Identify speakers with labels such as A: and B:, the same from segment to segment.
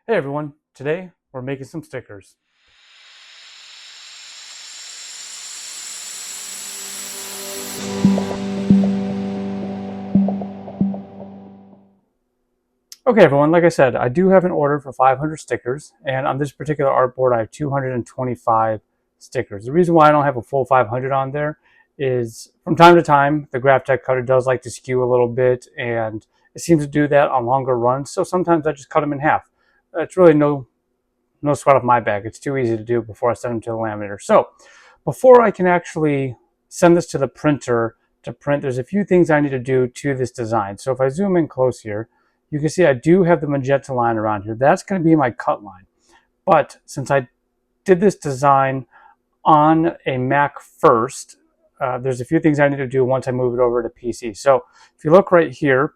A: Hey everyone, today we're making some stickers. Okay everyone, like I said, I do have an order for 500 stickers, and on this particular artboard I have 225 stickers. The reason why I don't have a full 500 on there is from time to time the Graphtec cutter does like to skew a little bit, and it seems to do that on longer runs, so sometimes I just cut them in half. It's really no sweat off my back. It's too easy to do before I send them to the laminator. So before I can actually send this to the printer to print, there's a few things I need to do to this design. So if I zoom in close here, you can see I do have the magenta line around here. That's going to be my cut line. But since I did this design on a Mac first, there's a few things I need to do once I move it over to PC. So if you look right here,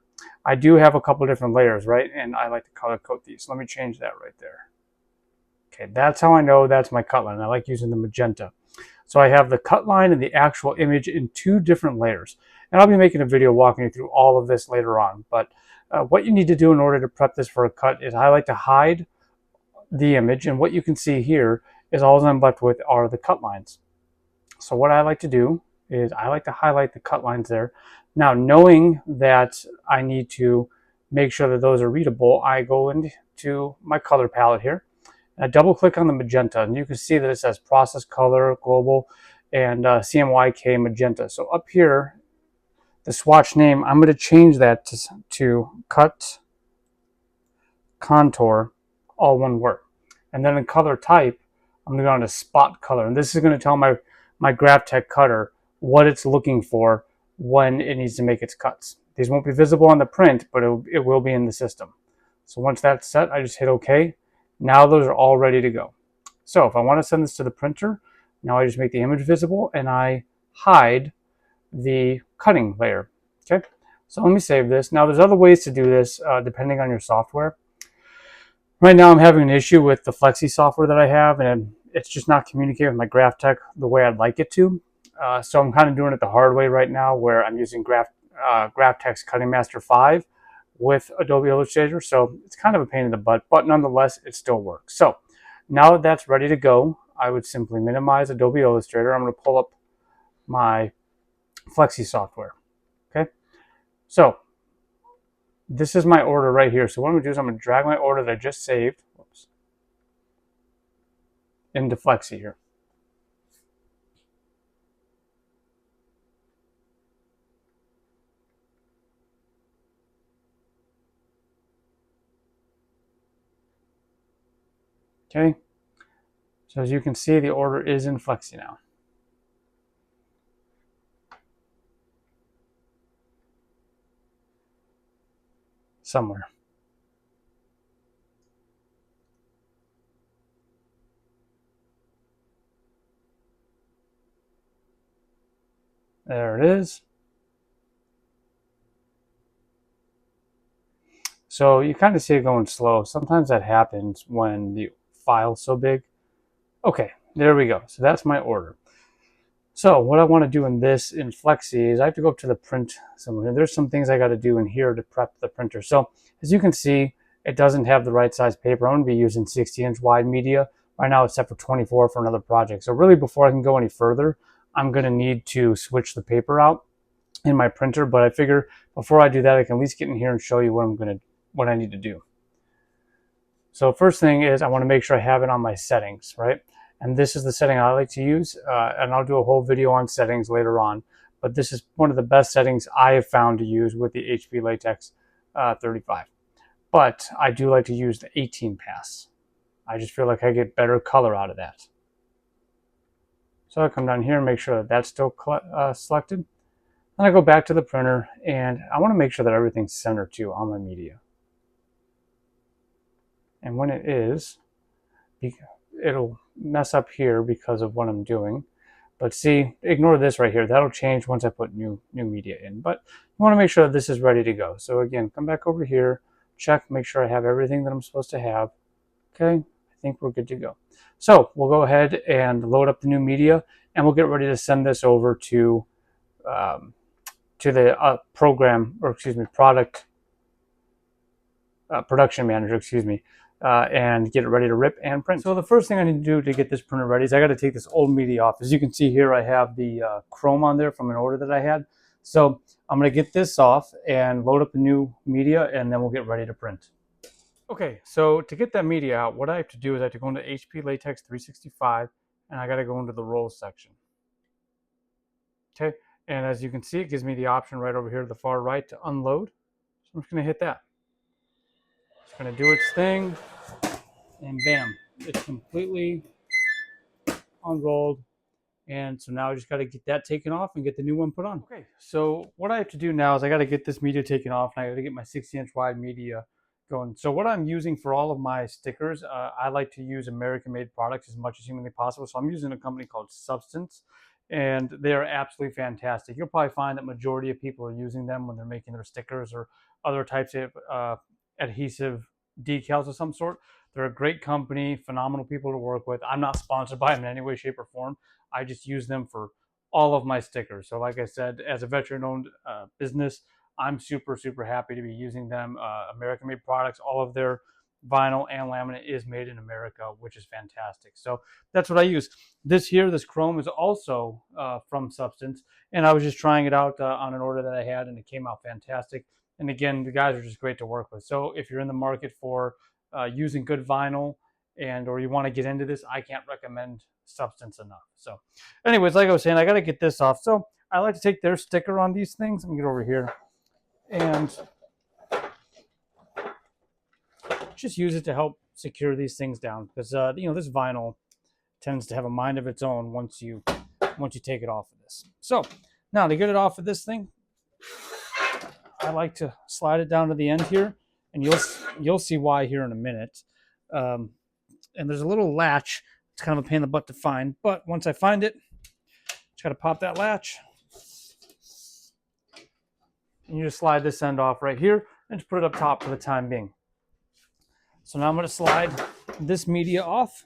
A: I do have a couple different layers, right? And I like to color code these. Let me change that right there. Okay, that's how I know that's my cut line. I like using the magenta. So I have the cut line and the actual image in two different layers. And I'll be making a video walking you through all of this later on. But what you need to do in order to prep this for a cut is I like to hide the image. And what you can see here is all I'm left with are the cut lines. So what I like to do is I like to highlight the cut lines there. Now, knowing that I need to make sure that those are readable, I go into my color palette here. I double click on the magenta, and you can see that it says process color, global, and CMYK magenta. So up here, the swatch name, I'm going to change that to cut contour, all one word. And then in color type, I'm going to go on to spot color. And this is going to tell my Graphtec cutter what it's looking for when it needs to make its cuts. These won't be visible on the print, but it will be in the system. So once that's set, I just hit OK. Now those are all ready to go. So if I want to send this to the printer, now I just make the image visible and I hide the cutting layer. Okay, so let me save this. Now there's other ways to do this depending on your software. Right now I'm having an issue with the Flexi software that I have, and it's just not communicating with my Graphtec the way I'd like it to. So I'm kind of doing it the hard way right now, where I'm using Graphtec's Cutting Master 5 with Adobe Illustrator. So it's kind of a pain in the butt, but nonetheless, it still works. So now that that's ready to go, I would simply minimize Adobe Illustrator. I'm going to pull up my Flexi software. Okay. So this is my order right here. So what I'm going to do is I'm going to drag my order that I just saved into Flexi here. Okay, so as you can see, the order is in Flexi now. Somewhere. There it is. So you kind of see it going slow. Sometimes that happens when the file's so big. Okay, there we go. So that's my order. So what I want to do in Flexi is I have to go up to the print symbol. There's some things I got to do in here to prep the printer. So as you can see, it doesn't have the right size paper. I'm going to be using 60-inch wide media. Right now it's set for 24 for another project. So really before I can go any further, I'm going to need to switch the paper out in my printer. But I figure before I do that, I can at least get in here and show you what I need to do. So first thing is I want to make sure I have it on my settings, right? And this is the setting I like to use, and I'll do a whole video on settings later on. But this is one of the best settings I have found to use with the HP Latex 35. But I do like to use the 18 pass. I just feel like I get better color out of that. So I come down here and make sure that that's still selected. Then I go back to the printer, and I want to make sure that everything's centered too on my media. And when it is, it'll mess up here because of what I'm doing. But see, ignore this right here. That'll change once I put new media in. But you want to make sure that this is ready to go. So again, come back over here, check, make sure I have everything that I'm supposed to have. Okay, I think we're good to go. So we'll go ahead and load up the new media, and we'll get ready to send this over to the production manager, and get it ready to rip and print. So the first thing I need to do to get this printer ready is I got to take this old media off. As you can see here, I have the chrome on there from an order that I had. So I'm going to get this off and load up the new media, and then we'll get ready to print. Okay, so to get that media out, what I have to do is I have to go into HP Latex 365, and I got to go into the roll section. Okay, and as you can see, it gives me the option right over here to the far right to unload. So I'm just going to hit that. It's going to do its thing, and bam, it's completely unrolled. And so now I just got to get that taken off and get the new one put on. Okay, so what I have to do now is I got to get this media taken off, and I got to get my 60-inch wide media going. So what I'm using for all of my stickers, I like to use American-made products as much as humanly possible. So I'm using a company called Substance, and they are absolutely fantastic. You'll probably find that majority of people are using them when they're making their stickers or other types of adhesive decals of some sort. They're a great company, phenomenal people to work with. I'm not sponsored by them in any way, shape, or form. I just use them for all of my stickers. So like I said, as a veteran-owned business, I'm super, super happy to be using them. American-made products, all of their vinyl and laminate is made in America, which is fantastic. So that's what I use. This chrome is also from Substance, and I was just trying it out on an order that I had, and it came out fantastic. And again, the guys are just great to work with. So if you're in the market for using good vinyl, or you want to get into this, I can't recommend Substance enough. So anyways, like I was saying, I got to get this off. So I like to take their sticker on these things. Let me get over here and just use it to help secure these things down, because this vinyl tends to have a mind of its own once you take it off of this. So now to get it off of this thing, I like to slide it down to the end here, and you'll see why here in a minute. And there's a little latch. It's kind of a pain in the butt to find, but once I find it, just got to pop that latch. And you just slide this end off right here and just put it up top for the time being. So now I'm going to slide this media off.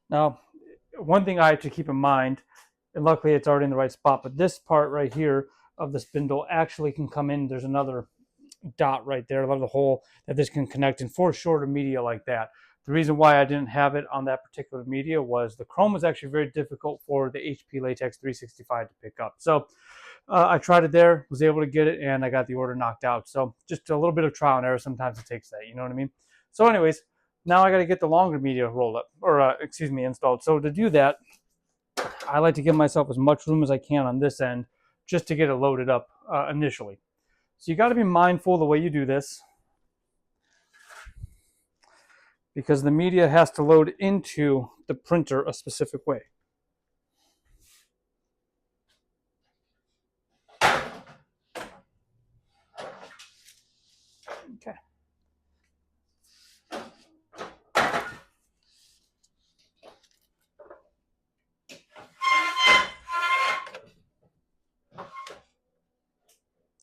A: Now, one thing I have to keep in mind, and luckily it's already in the right spot, but this part right here of the spindle actually can come in. There's another dot right there, another hole that this can connect in for shorter media like that. The reason why I didn't have it on that particular media was the chrome was actually very difficult for the HP Latex 365 to pick up. So I tried it there, was able to get it, and I got the order knocked out. So just a little bit of trial and error. Sometimes it takes that, you know what I mean? So anyways, now I got to get the longer media rolled up, or installed. So to do that, I like to give myself as much room as I can on this end just to get it loaded up initially. So you got to be mindful of the way you do this, because the media has to load into the printer a specific way. Okay.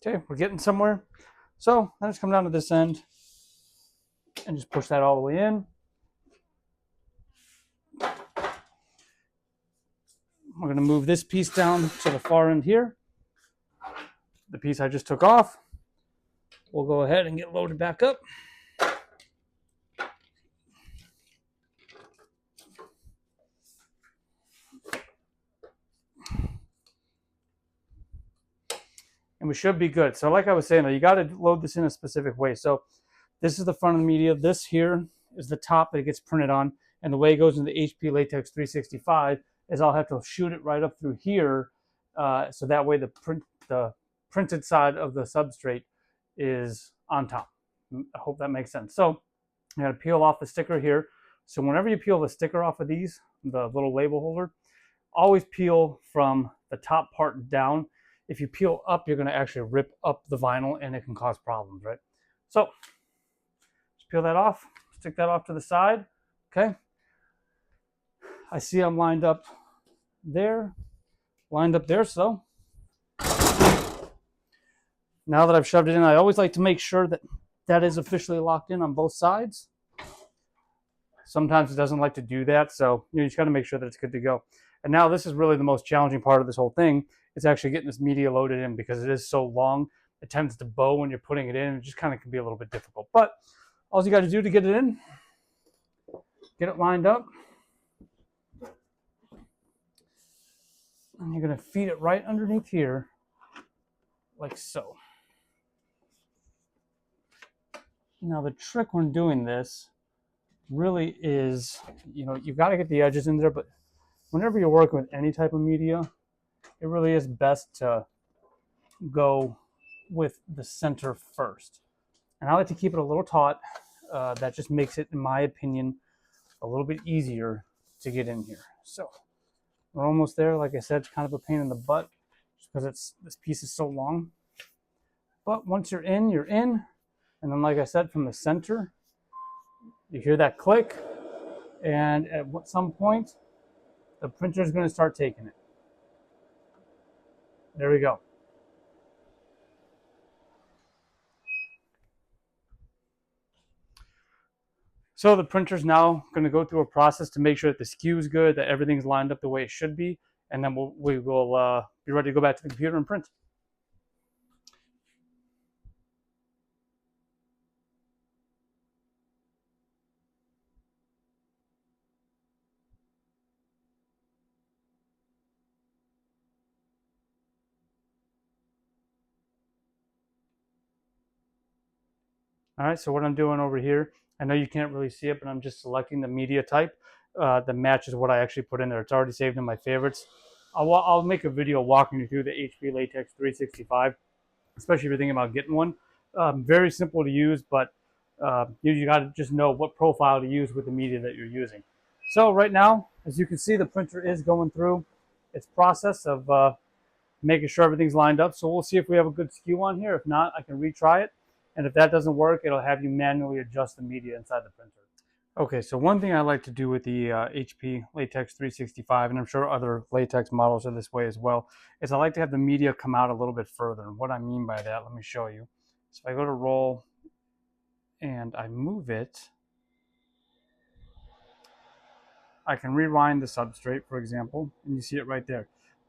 A: Okay, we're getting somewhere. So I just come down to this end and just push that all the way in. We're going to move this piece down to the far end here. The piece I just took off. We'll go ahead and get loaded back up. And we should be good. So like I was saying, you got to load this in a specific way. So this is the front of the media. This here is the top that it gets printed on. And the way it goes into the HP Latex 365 is I'll have to shoot it right up through here. So that way the printed side of the substrate is on top. I hope that makes sense. So you got to peel off the sticker here. So whenever you peel the sticker off of these, the little label holder, always peel from the top part down. If you peel up, you're going to actually rip up the vinyl, and it can cause problems, right? So just peel that off, stick that off to the side. Okay. I see I'm lined up there. So now that I've shoved it in, I always like to make sure that that is officially locked in on both sides. Sometimes it doesn't like to do that, so you just got to make sure that it's good to go. And now this is really the most challenging part of this whole thing, it's actually getting this media loaded in, because it is so long, it tends to bow when you're putting it in. It just kind of can be a little bit difficult. But all you got to do to get it in, get it lined up, and you're going to feed it right underneath here, like so. Now the trick when doing this really is, you've got to get the edges in there, but whenever you're working with any type of media, it really is best to go with the center first. And I like to keep it a little taut. That just makes it, in my opinion, a little bit easier to get in here. So we're almost there. Like I said, it's kind of a pain in the butt just because this piece is so long. But once you're in, you're in. And then, like I said, from the center, you hear that click. And at some point, the printer is going to start taking it. There we go. So the printer's now going to go through a process to make sure that the skew is good, that everything's lined up the way it should be, and then we will be ready to go back to the computer and print. All right, so what I'm doing over here, I know you can't really see it, but I'm just selecting the media type that matches what I actually put in there. It's already saved in my favorites. I'll make a video walking you through the HP Latex 365, especially if you're thinking about getting one. Very simple to use, but you got to just know what profile to use with the media that you're using. So right now, as you can see, the printer is going through its process of making sure everything's lined up. So we'll see if we have a good skew on here. If not, I can retry it. And if that doesn't work, it'll have you manually adjust the media inside the printer. Okay, so one thing I like to do with the HP Latex 365, and I'm sure other latex models are this way as well, is I like to have the media come out a little bit further. And what I mean by that, let me show you. So if I go to roll and I move it, I can rewind the substrate, for example, and you see it right there.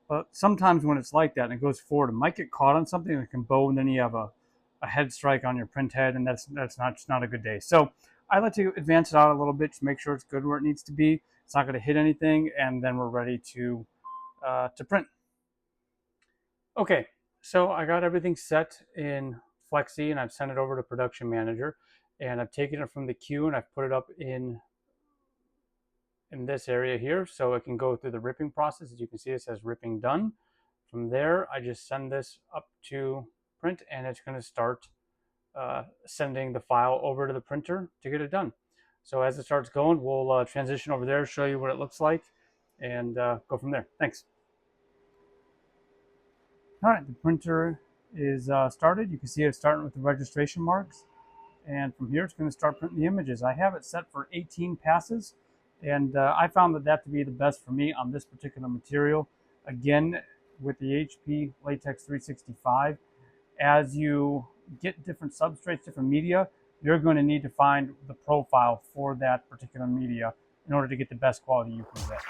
A: But sometimes when it's like that and it goes forward, it might get caught on something and it can bow, and then you have a head strike on your print head, and that's not a good day. So I like to advance it out a little bit to make sure it's good where it needs to be. It's not going to hit anything, and then we're ready to print. Okay, so I got everything set in Flexi, and I've sent it over to Production Manager, and I've taken it from the queue and I've put it up in this area here, so it can go through the ripping process. As you can see, it says ripping done. From there, I just send this up to print, and it's going to start sending the file over to the printer to get it done. So as it starts going, we'll transition over there, show you what it looks like, and go from there. Thanks. All right, the printer is started. You can see it's starting with the registration marks, and from here it's going to start printing the images. I have it set for 18 passes, and I found that to be the best for me on this particular material. Again, with the HP Latex 365, as you get different substrates, different media, you're going to need to find the profile for that particular media in order to get the best quality you can get.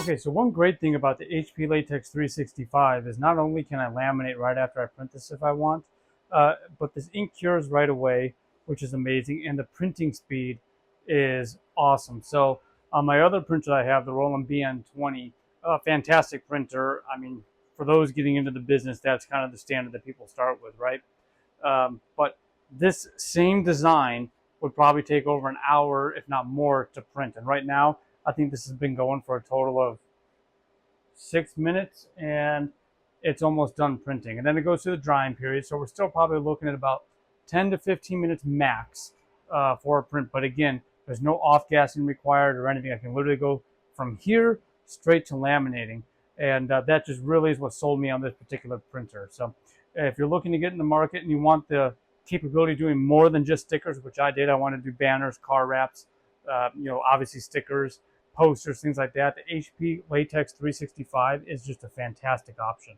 A: Okay, so one great thing about the HP Latex 365 is not only can I laminate right after I print this if I want, but this ink cures right away, which is amazing, and the printing speed is awesome. So on my other printer I have, the Roland BN20, fantastic printer. I mean, for those getting into the business, that's kind of the standard that people start with, right? But this same design would probably take over an hour, if not more, to print. And right now, I think this has been going for a total of 6 minutes, and it's almost done printing. And then it goes through the drying period, so we're still probably looking at about 10 to 15 minutes max for a print. But again, There's no off-gassing required or anything. I can literally go from here straight to laminating. And that just really is what sold me on this particular printer. So if you're looking to get in the market and you want the capability of doing more than just stickers, which I did, I want to do banners, car wraps, obviously stickers, posters, things like that. The HP Latex 365 is just a fantastic option.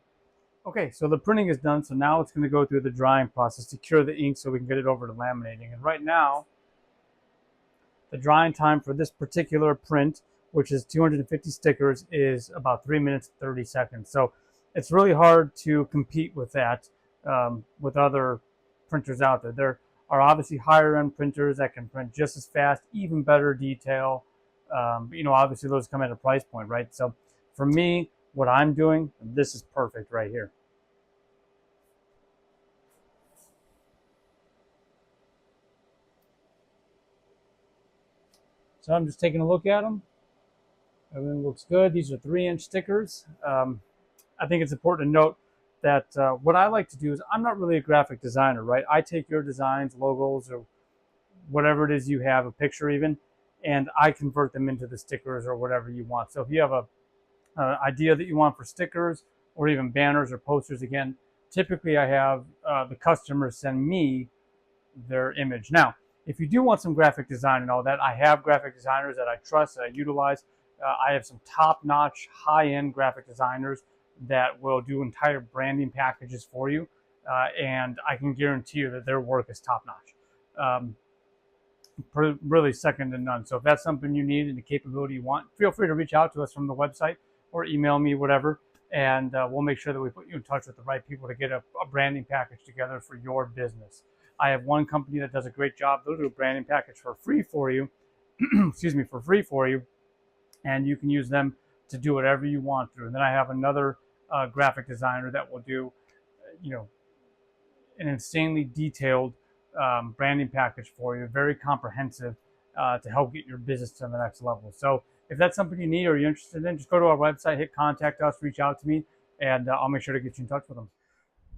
A: Okay, so the printing is done, so now it's going to go through the drying process to cure the ink so we can get it over to laminating. And right now, the drying time for this particular print, which is 250 stickers, is about 3 minutes 30 seconds. So it's really hard to compete with that with other printers out there. There are obviously higher end printers that can print just as fast, even better detail. Obviously those come at a price point, right? So for me, what I'm doing, this is perfect right here. So I'm just taking a look at them. Everything looks good. These are 3-inch stickers. I think it's important to note that what I like to do is I'm not really a graphic designer, right? I take your designs, logos, or whatever it is you have, a picture even, and I convert them into the stickers or whatever you want. So if you have a idea that you want for stickers or even banners or posters, again, typically I have the customers send me their image. Now, if you do want some graphic design and all that, I have graphic designers that I trust, that I utilize. I have some top-notch, high-end graphic designers that will do entire branding packages for you, and I can guarantee you that their work is top-notch. Really second to none. So if that's something you need and the capability you want, feel free to reach out to us from the website or email me, whatever, and we'll make sure that we put you in touch with the right people to get a branding package together for your business. I have one company that does a great job. They'll do a branding package for free for you, excuse me, for free for you, and you can use them to do whatever you want through. And then I have another graphic designer that will do, an insanely detailed branding package for you, very comprehensive to help get your business to the next level. So if that's something you need or you're interested in, just go to our website, hit contact us, reach out to me, and I'll make sure to get you in touch with them.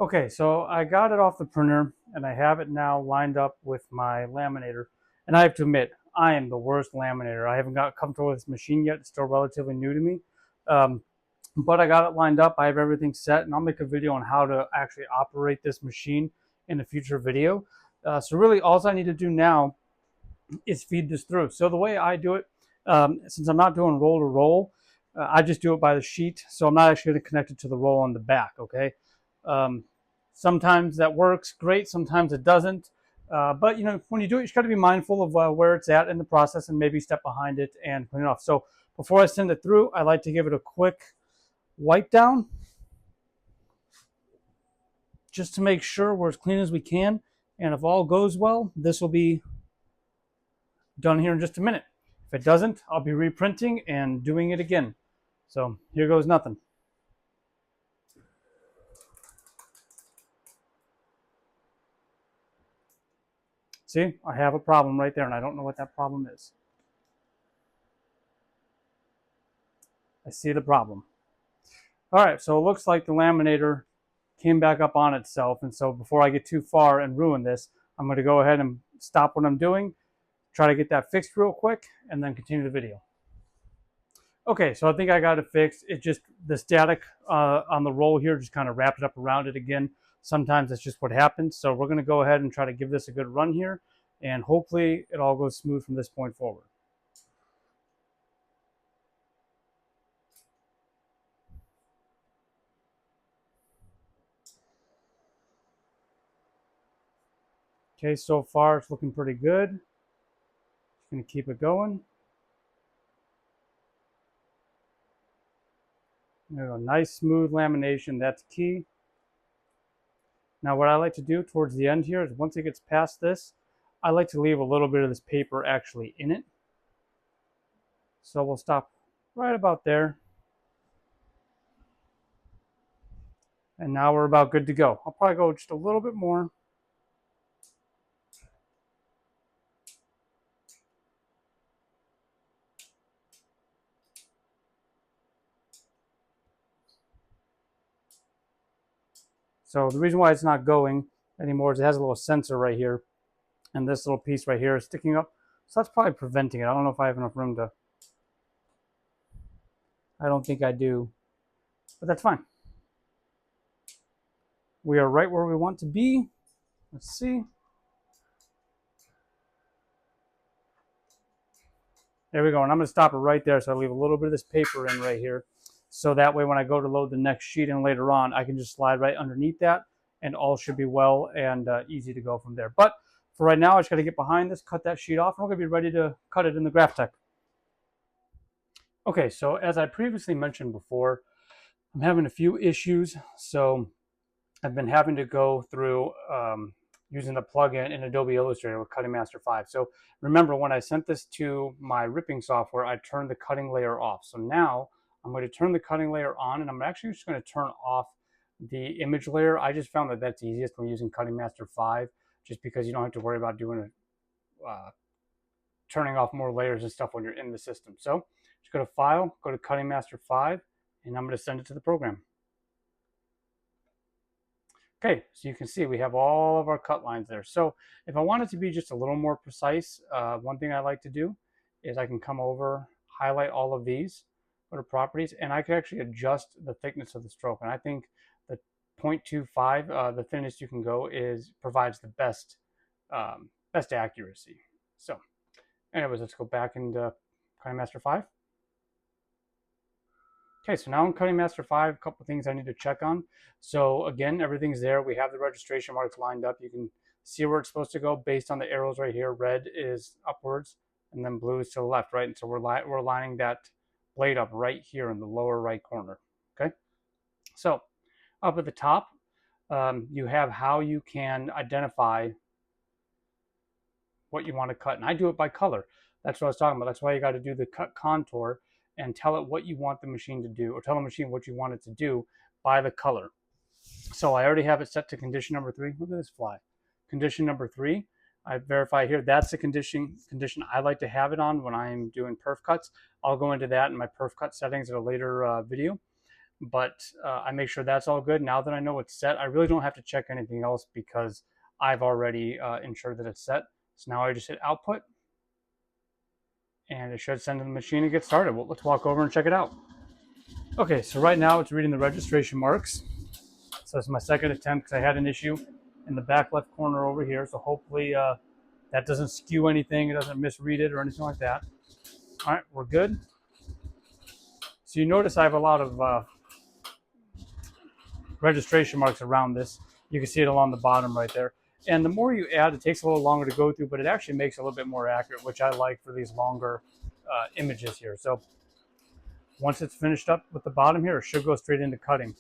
A: Okay, so I got it off the printer and I have it now lined up with my laminator. And I have to admit, I am the worst laminator. I haven't got comfortable with this machine yet. It's still relatively new to me. But I got it lined up. I have everything set, and I'll make a video on how to actually operate this machine in a future video. So really, all I need to do now is feed this through. So the way I do it, since I'm not doing roll to roll, I just do it by the sheet. So I'm not actually going to connect it to the roll on the back, okay? Sometimes that works great, sometimes it doesn't. But when you do it, you got to be mindful of where it's at in the process and maybe step behind it and clean it off. So before I send it through, I like to give it a quick wipe down just to make sure we're as clean as we can. And if all goes well, this will be done here in just a minute. If it doesn't, I'll be reprinting and doing it again. So here goes nothing. See, I have a problem right there, and I don't know what that problem is. I see the problem. All right, so it looks like the laminator came back up on itself, and so before I get too far and ruin this, I'm going to go ahead and stop what I'm doing, try to get that fixed real quick, and then continue the video. Okay, so I think I got it fixed. It just, the static on the roll here just kind of wrapped it up around it again. Sometimes that's just what happens. So we're going to go ahead and try to give this a good run here, and hopefully it all goes smooth from this point forward. Okay, so far it's looking pretty good. Just going to keep it going. There we go. Nice smooth lamination, that's key. Now what I like to do towards the end here is once it gets past this, I like to leave a little bit of this paper actually in it. So we'll stop right about there. And now we're about good to go. I'll probably go just a little bit more. So the reason why it's not going anymore is it has a little sensor right here. And this little piece right here is sticking up. So that's probably preventing it. I don't know if I have enough room to, I don't think I do, but that's fine. We are right where we want to be. Let's see. There we go. And I'm going to stop it right there. So I leave a little bit of this paper in right here. So that way when I go to load the next sheet in later on, I can just slide right underneath that and all should be well and easy to go from there. But for right now, I just got to get behind this, cut that sheet off, and we're going to be ready to cut it in the Graphtec. Okay, so as I previously mentioned before, I'm having a few issues. So I've been having to go through using the plugin in Adobe Illustrator with Cutting Master 5. So remember, when I sent this to my ripping software, I turned the cutting layer off. So now I'm going to turn the cutting layer on, and I'm actually just going to turn off the image layer. I just found that that's easiest when using Cutting Master 5, just because you don't have to worry about doing turning off more layers and stuff when you're in the system. So just go to File, go to Cutting Master 5, and I'm going to send it to the program. Okay, so you can see we have all of our cut lines there. So if I want it to be just a little more precise, one thing I like to do is I can come over, highlight all of these, go to properties, and I can actually adjust the thickness of the stroke. And I think the 0.25, the thinnest you can go, provides the best best accuracy. So anyways, let's go back into Cutting Master 5. Okay, so now in Cutting Master 5, a couple things I need to check on. So again, everything's there. We have the registration marks lined up. You can see where it's supposed to go based on the arrows right here. Red is upwards, and then blue is to the left, right? And so we're lining that blade up right here in the lower right corner, okay? So up at the top, you have how you can identify what you want to cut. And I do it by color. That's what I was talking about. That's why you got to do the cut contour and tell it what you want the machine to do, or tell the machine what you want it to do by the color. So I already have it set to condition number 3. Look at this fly. Condition number 3. I verify here. That's the condition I like to have it on when I'm doing perf cuts. I'll go into that in my perf cut settings in a later video. But I make sure that's all good. Now that I know it's set, I really don't have to check anything else because I've already ensured that it's set. So now I just hit output, and it should send to the machine and get started. Well, let's walk over and check it out. Okay, so right now it's reading the registration marks. So it's my second attempt because I had an issue in the back left corner over here. So hopefully that doesn't skew anything. It doesn't misread it or anything like that. All right, we're good. So you notice I have a lot of registration marks around this. You can see it along the bottom right there. And the more you add, it takes a little longer to go through, but it actually makes it a little bit more accurate, which I like for these longer images here. So once it's finished up with the bottom here, it should go straight into cutting.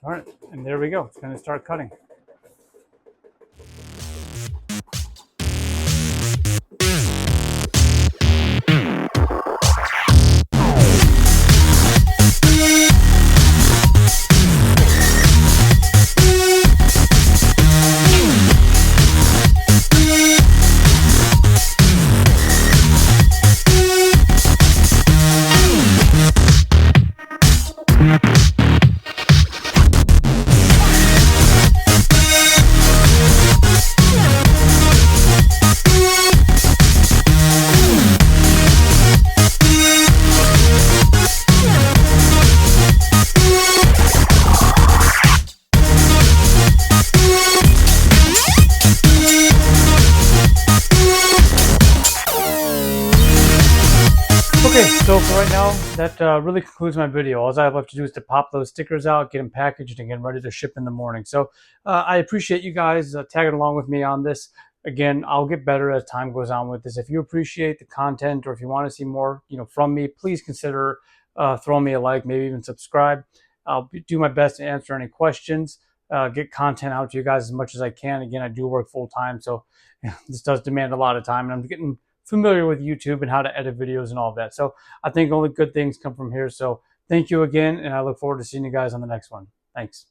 A: All right, and there we go. It's going to start cutting. Okay, so for right now, that really concludes my video. All I have left to do is to pop those stickers out, get them packaged, and get them ready to ship in the morning. So I appreciate you guys tagging along with me on this. Again, I'll get better as time goes on with this. If you appreciate the content, or if you want to see more, from me, please consider throwing me a like, maybe even subscribe. I'll do my best to answer any questions, get content out to you guys as much as I can. Again, I do work full time, so this does demand a lot of time, and I'm getting familiar with YouTube and how to edit videos and all of that. So I think only good things come from here. So thank you again, and I look forward to seeing you guys on the next one. Thanks.